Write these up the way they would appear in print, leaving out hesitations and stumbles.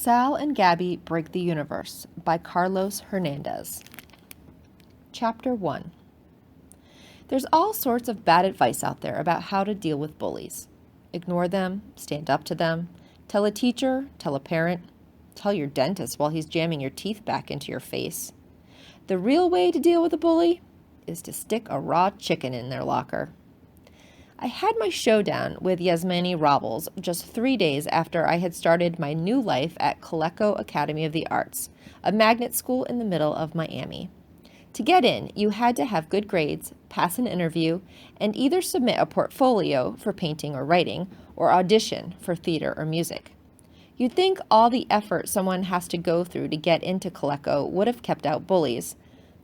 Sal and Gabi Break the Universe by Carlos Hernandez. Chapter 1. There's all sorts of bad advice out there about how to deal with bullies. Ignore them, stand up to them, tell a teacher, tell a parent, tell your dentist while he's jamming your teeth back into your face. The real way to deal with a bully is to stick a raw chicken in their locker. I had my showdown with Yasmani Robles just 3 days after I had started my new life at Coleco Academy of the Arts, a magnet school in the middle of Miami. To get in, you had to have good grades, pass an interview, and either submit a portfolio for painting or writing, or audition for theater or music. You'd think all the effort someone has to go through to get into Coleco would have kept out bullies,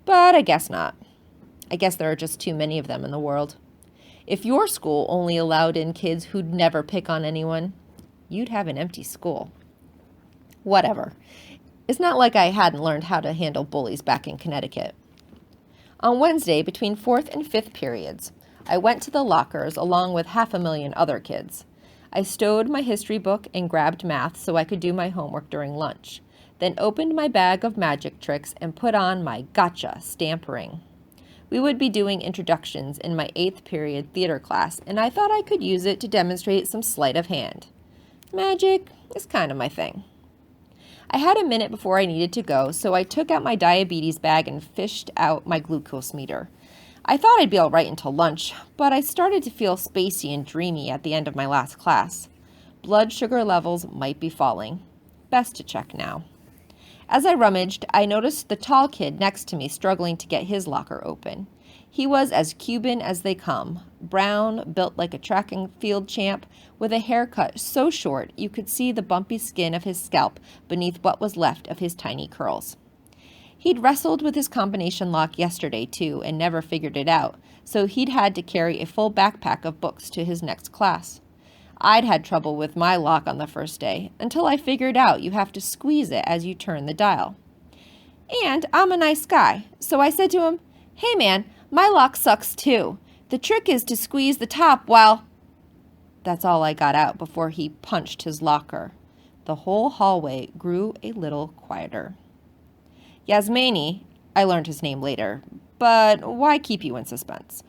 but I guess not. I guess there are just too many of them in the world. If your school only allowed in kids who'd never pick on anyone, you'd have an empty school. Whatever. It's not like I hadn't learned how to handle bullies back in Connecticut. On Wednesday, between 4th and 5th periods, I went to the lockers along with 500,000 other kids. I stowed my history book and grabbed math so I could do my homework during lunch, then opened my bag of magic tricks and put on my gotcha stamp ring. We would be doing introductions in my 8th period theater class, and I thought I could use it to demonstrate some sleight of hand. Magic is kind of my thing. I had a minute before I needed to go, so I took out my diabetes bag and fished out my glucose meter. I thought I'd be all right until lunch, but I started to feel spacey and dreamy at the end of my last class. Blood sugar levels might be falling. Best to check now. As I rummaged, I noticed the tall kid next to me struggling to get his locker open. He was as Cuban as they come, brown, built like a track and field champ, with a haircut so short you could see the bumpy skin of his scalp beneath what was left of his tiny curls. He'd wrestled with his combination lock yesterday, too, and never figured it out, so he'd had to carry a full backpack of books to his next class. I'd had trouble with my lock on the first day, until I figured out you have to squeeze it as you turn the dial. And I'm a nice guy, so I said to him, "Hey man, my lock sucks too. The trick is to squeeze the top while..." That's all I got out before he punched his locker. The whole hallway grew a little quieter. Yasmani, I learned his name later, but why keep you in suspense,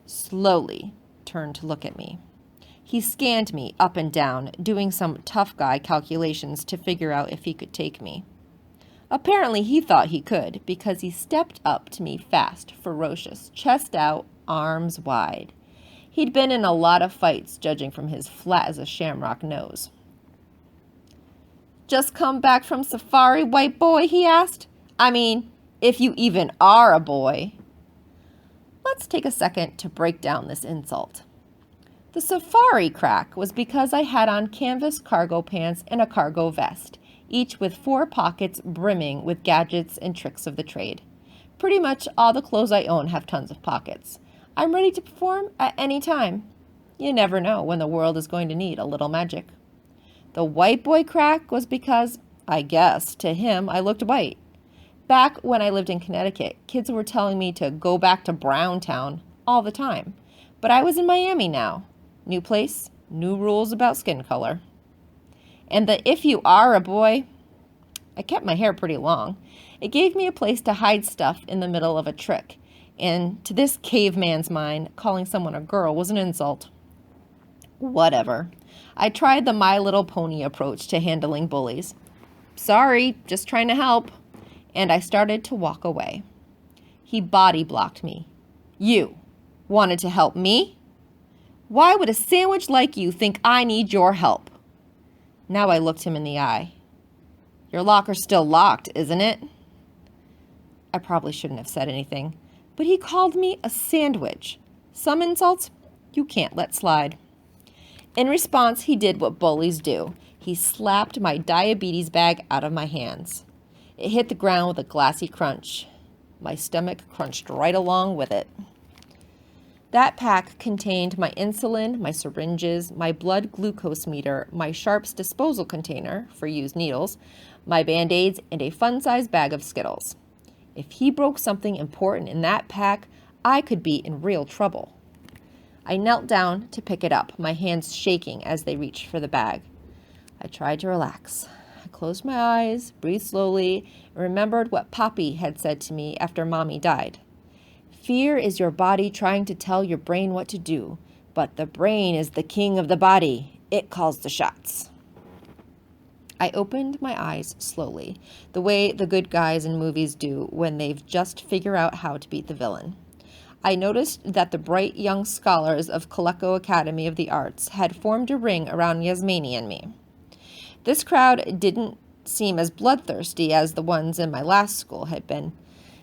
slowly turned to look at me. He scanned me up and down, doing some tough guy calculations to figure out if he could take me. Apparently he thought he could, because he stepped up to me fast, ferocious, chest out, arms wide. He'd been in a lot of fights, judging from his flat-as-a-shamrock nose. "Just come back from safari, white boy?" he asked. "I mean, if you even are a boy." Let's take a second to break down this insult. The safari crack was because I had on canvas cargo pants and a cargo vest, each with 4 pockets brimming with gadgets and tricks of the trade. Pretty much all the clothes I own have tons of pockets. I'm ready to perform at any time. You never know when the world is going to need a little magic. The white boy crack was because, I guess, to him I looked white. Back when I lived in Connecticut, kids were telling me to go back to Browntown all the time. But I was in Miami now. New place, new rules about skin color. And the "if you are a boy," I kept my hair pretty long. It gave me a place to hide stuff in the middle of a trick. And to this caveman's mind, calling someone a girl was an insult. Whatever. I tried the My Little Pony approach to handling bullies. "Sorry, just trying to help." And I started to walk away. He body blocked me. "You wanted to help me? Why would a sandwich like you think I need your help?" Now I looked him in the eye. "Your locker's still locked, isn't it?" I probably shouldn't have said anything, but he called me a sandwich. Some insults you can't let slide. In response, he did what bullies do. He slapped my diabetes bag out of my hands. It hit the ground with a glassy crunch. My stomach crunched right along with it. That pack contained my insulin, my syringes, my blood glucose meter, my Sharps disposal container for used needles, my Band-Aids, and a fun-sized bag of Skittles. If he broke something important in that pack, I could be in real trouble. I knelt down to pick it up, my hands shaking as they reached for the bag. I tried to relax. closed my eyes, breathed slowly, and remembered what Poppy had said to me after Mommy died. Fear is your body trying to tell your brain what to do, but the brain is the king of the body. It calls the shots. I opened my eyes slowly, the way the good guys in movies do when they've just figured out how to beat the villain. I noticed that the bright young scholars of Coleco Academy of the Arts had formed a ring around Yasmini and me. This crowd didn't seem as bloodthirsty as the ones in my last school had been.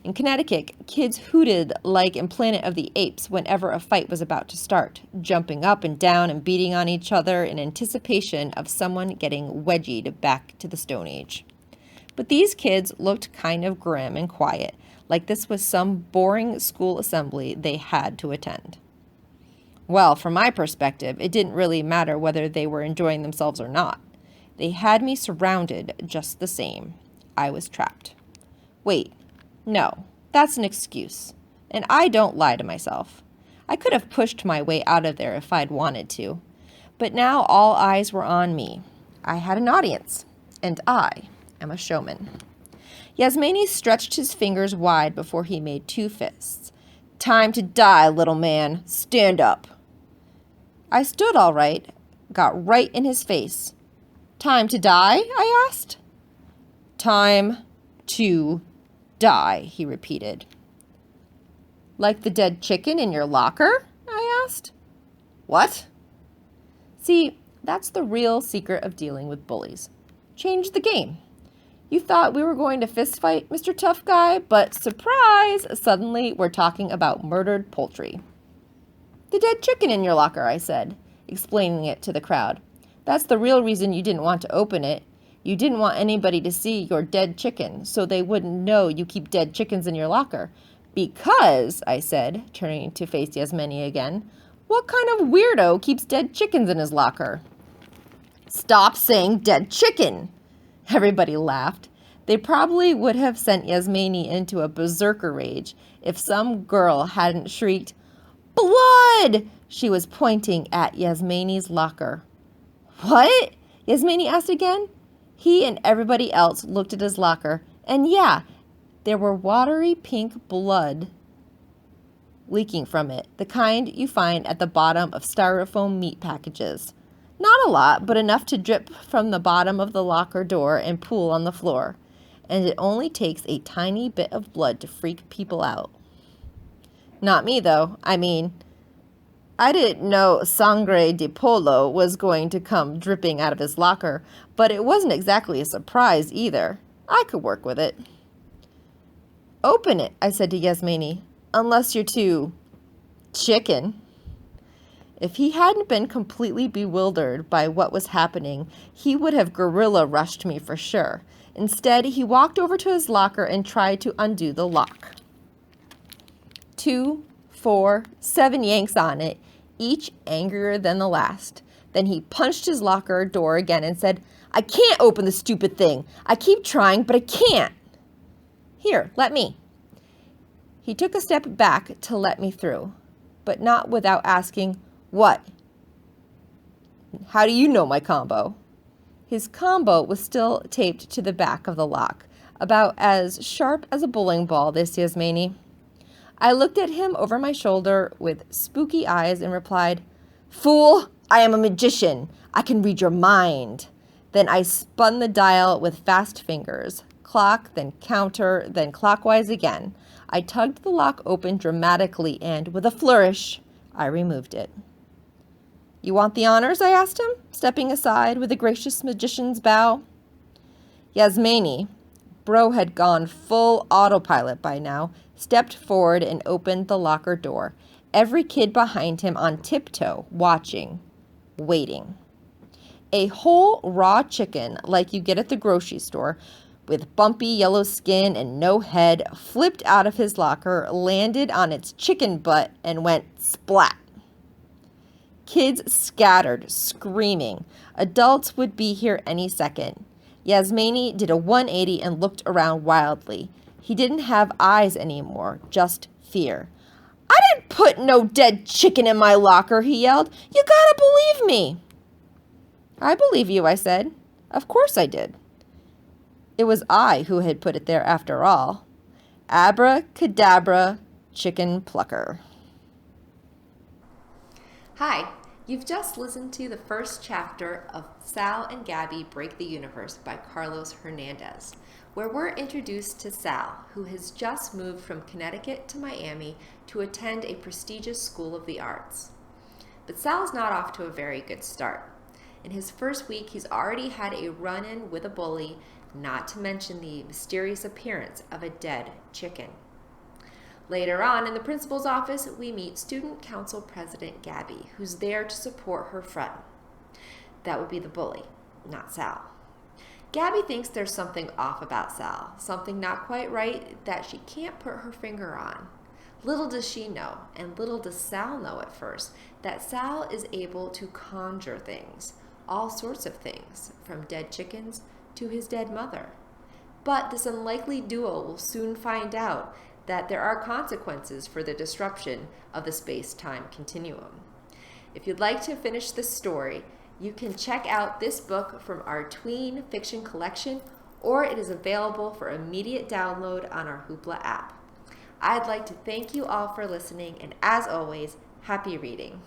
In Connecticut, kids hooted like in Planet of the Apes whenever a fight was about to start, jumping up and down and beating on each other in anticipation of someone getting wedgied back to the Stone Age. But these kids looked kind of grim and quiet, like this was some boring school assembly they had to attend. Well, from my perspective, it didn't really matter whether they were enjoying themselves or not. They had me surrounded just the same. I was trapped. Wait. No, that's an excuse, and I don't lie to myself. I could have pushed my way out of there if I'd wanted to, but now all eyes were on me. I had an audience, and I am a showman. Yasmini stretched his fingers wide before he made two fists. Time to die, little man. Stand up. I stood all right, got right in his face. Time to die? I asked. Time to die, he repeated. Like the dead chicken in your locker? I asked. What? See, that's the real secret of dealing with bullies. Change the game. You thought we were going to fist fight, Mr. Tough Guy, but surprise, suddenly we're talking about murdered poultry. The dead chicken in your locker, I said, explaining it to the crowd. That's the real reason you didn't want to open it. You didn't want anybody to see your dead chicken, so they wouldn't know you keep dead chickens in your locker. Because, I said, turning to face Yasmini again, what kind of weirdo keeps dead chickens in his locker? Stop saying dead chicken! Everybody laughed. They probably would have sent Yasmini into a berserker rage if some girl hadn't shrieked, Blood! She was pointing at Yasmini's locker. What? Yasmini asked again. He and everybody else looked at his locker, and yeah, there were watery pink blood leaking from it, the kind you find at the bottom of styrofoam meat packages. Not a lot, but enough to drip from the bottom of the locker door and pool on the floor. And it only takes a tiny bit of blood to freak people out. Not me, though. I mean, I didn't know sangre de polo was going to come dripping out of his locker, but it wasn't exactly a surprise either. I could work with it. Open it, I said to Yasmini, unless you're too chicken. If he hadn't been completely bewildered by what was happening, he would have gorilla rushed me for sure. Instead, he walked over to his locker and tried to undo the lock. 2, 4, 7 yanks on it, each angrier than the last. Then he punched his locker door again and said, I can't open the stupid thing. I keep trying, but I can't. Here, let me. He took a step back to let me through, but not without asking, What? How do you know my combo? His combo was still taped to the back of the lock, about as sharp as a bowling ball, this Yasmini. I looked at him over my shoulder with spooky eyes and replied, Fool, I am a magician. I can read your mind. Then I spun the dial with fast fingers, clock, then counter, then clockwise again. I tugged the lock open dramatically and, with a flourish, I removed it. You want the honors? I asked him, stepping aside with a gracious magician's bow. Yasmini, Bro had gone full autopilot by now, stepped forward and opened the locker door, every kid behind him on tiptoe, watching, waiting. A whole raw chicken, like you get at the grocery store, with bumpy yellow skin and no head, flipped out of his locker, landed on its chicken butt, and went splat. Kids scattered, screaming. Adults would be here any second. Yasmini did a 180 and looked around wildly. He didn't have eyes anymore, just fear. I didn't put no dead chicken in my locker, he yelled. You gotta believe me. I believe you, I said. Of course I did. It was I who had put it there after all. Abracadabra, chicken plucker. Hi, you've just listened to the first chapter of Sal and Gabi Break the Universe by Carlos Hernandez, where we're introduced to Sal, who has just moved from Connecticut to Miami to attend a prestigious school of the arts. But Sal's not off to a very good start. In his first week, he's already had a run-in with a bully, not to mention the mysterious appearance of a dead chicken. Later on, in the principal's office, we meet Student Council President Gabi, who's there to support her friend. That would be the bully, not Sal. Gabi thinks there's something off about Sal, something not quite right that she can't put her finger on. Little does she know, and little does Sal know at first, that Sal is able to conjure things, all sorts of things, from dead chickens to his dead mother. But this unlikely duo will soon find out that there are consequences for the disruption of the space-time continuum. If you'd like to finish this story, you can check out this book from our tween fiction collection, or it is available for immediate download on our Hoopla app. I'd like to thank you all for listening, and as always, happy reading.